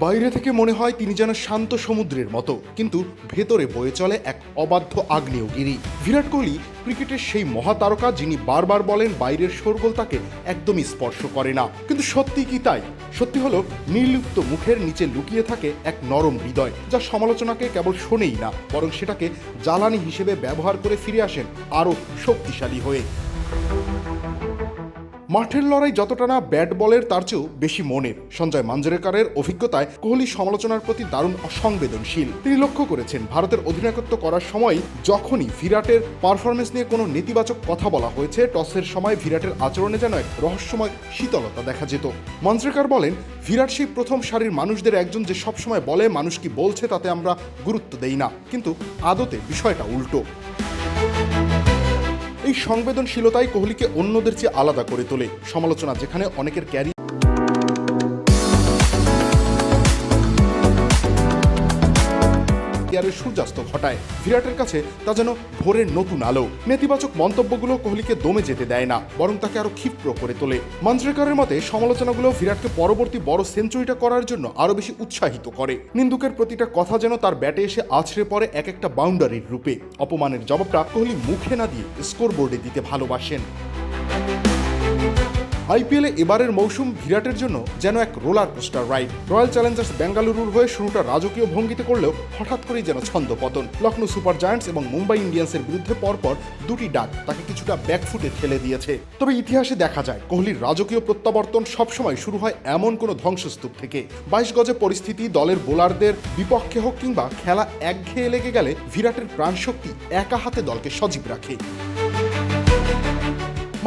বাইরে থেকে মনে হয় তিনি যেন শান্ত সমুদ্রের মতো, কিন্তু ভেতরে বয়ে চলে এক অবাধ্য আগ্নেয়গিরি। বিরাট কোহলি ক্রিকেটের সেই মহাতারকা যিনি বারবার বলেন বাইরের শোরগোল তাকে একদমই স্পর্শ করে না, কিন্তু সত্যি কি তাই? সত্যি হলো নির্লিপ্ত মুখের নিচে লুকিয়ে থাকে এক নরম হৃদয়, যা সমালোচনাকে কেবল শোনেই না, বরং সেটাকে জ্বালানি হিসেবে ব্যবহার করে ফিরে আসেন আরও শক্তিশালী হয়ে। মাঠের লড়াই যতটা না ব্যাট বলের, তার চেয়েও বেশি মনের। সঞ্জয় মাঞ্জরেকরের অভিজ্ঞতায় কোহলি সমালোচনার প্রতি দারুণ অসংবেদনশীল। তিনি লক্ষ্য করেছেন ভারতের অধিনায়কত্ব করার সময় যখনই বিরাটের পারফরমেন্স নিয়ে কোনো নেতিবাচক কথা বলা হয়েছে, টসের সময় বিরাটের আচরণে যেন এক রহস্যময় শীতলতা দেখা যেত। মাঞ্জরেকর বলেন, বিরাট সেই প্রথম সারির মানুষদের একজন যে সবসময় বলে মানুষ কি বলছে তাতে আমরা গুরুত্ব দেই না, কিন্তু আদতে বিষয়টা উল্টো। এই সংবেদনশীলতাই কোহলিকে অন্যদের চেয়ে আলাদা করে তোলে। সমালোচনা যেখানে অনেকের ক্যারিয়ার সূর্যাস্ত ঘটায়, বিরাটের কাছে তা যেন ভোরের নতুন আলো। নেতিবাচক মন্তব্যগুলো কোহলিকে দমে যেতে দেয় না, বরং তাকে আরো ক্ষিপ্র করে তোলে। মাঞ্জরেকরের মতে সমালোচনাগুলো বিরাটকে পরবর্তী বড় সেঞ্চুরিটা করার জন্য আরো বেশি উৎসাহিত করে। নিন্দুকের প্রতিটা কথা যেন তার ব্যাটে এসে আছড়ে পড়ে এক একটা বাউন্ডারির রূপে। অপমানের জবাবটা কোহলি মুখে না দিয়ে স্কোরবোর্ডে দিতে ভালোবাসেন। আইপিএলে এবারের মৌসুম বিরাটের জন্য যেন এক roller coaster ride. Royal Challengers বেঙ্গালুরুর হয়ে শুরুটা রাজকীয় ভঙ্গিতে করলেও হঠাৎ করেই যেন ছন্দপতন। লখনৌ সুপার জায়ান্টস এবং মুম্বাই ইন্ডিয়ান্সের বিরুদ্ধে পরপর দুটি ডাক তাকে কিছুটা ব্যাকফুটে ঠেলে দিয়েছে। তবে ইতিহাসে দেখা যায় কোহলির রাজকীয় প্রত্যাবর্তন সবসময় শুরু হয় এমন কোনো ধ্বংসস্তূপ থেকে। 22 গজে পরিস্থিতি দলের বোলারদের বিপক্ষে হোক কিংবা খেলা একঘেয়ে লেগে গেলে বিরাটের প্রাণশক্তি একা হাতে দলকে সজীব রাখে।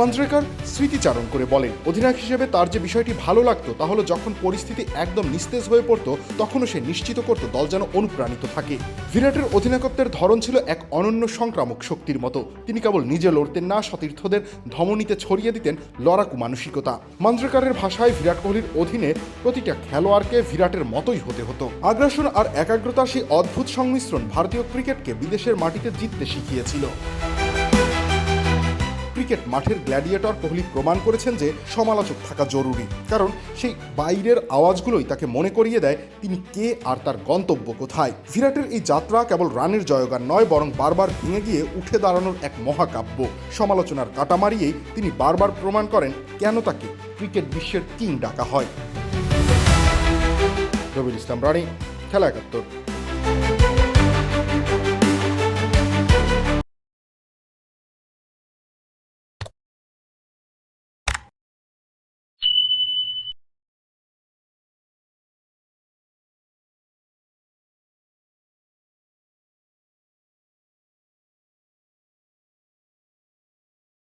মাঞ্জরেকর স্মৃতিচারণ করে বলেন, অধিনায়ক হিসেবে তার যে বিষয়টি ভালো লাগতো তা হলো যখন পরিস্থিতি একদম নিস্তেজ হয়ে পড়তো তখনও সে নিশ্চিত করত দল যেন অনুপ্রাণিত থাকে। বিরাটের অধিনায়কত্বের ধরন ছিল এক অনন্য সংক্রামক শক্তির মতো। তিনি কেবল নিজে লড়তেন না, সতীর্থদের ধমনীতে ছড়িয়ে দিতেন লড়াকু মানসিকতা। মাঞ্জরেকরের ভাষায় বিরাট কোহলির অধীনে প্রতিটা খেলোয়াড়কে বিরাটের মতোই হতে হতো। আগ্রাসন আর একাগ্রতার সেই অদ্ভুত সংমিশ্রণ ভারতীয় ক্রিকেটকে বিদেশের মাটিতে জিততে শিখিয়েছিল। ক্রিকেট মাঠের গ্ল্যাডিয়েটর কোহলি প্রমাণ করেছেন যে সমালোচক থাকা জরুরি, কারণ সেই বাইরের আওয়াজগুলোই তাকে মনে করিয়ে দেয় তিনি কে আর তার গন্তব্য কোথায়। বিরাটের এই যাত্রা কেবল রানের জয়গান নয়, বরং বারবার ভেঙে গিয়ে উঠে দাঁড়ানোর এক মহাকাব্য। সমালোচনার কাটা মারিয়েই তিনি বারবার প্রমাণ করেন কেন তাকে ক্রিকেট বিশ্বের কিং ডাকা হয়। রবিউল ইসলাম রানী, খেলা ৭১।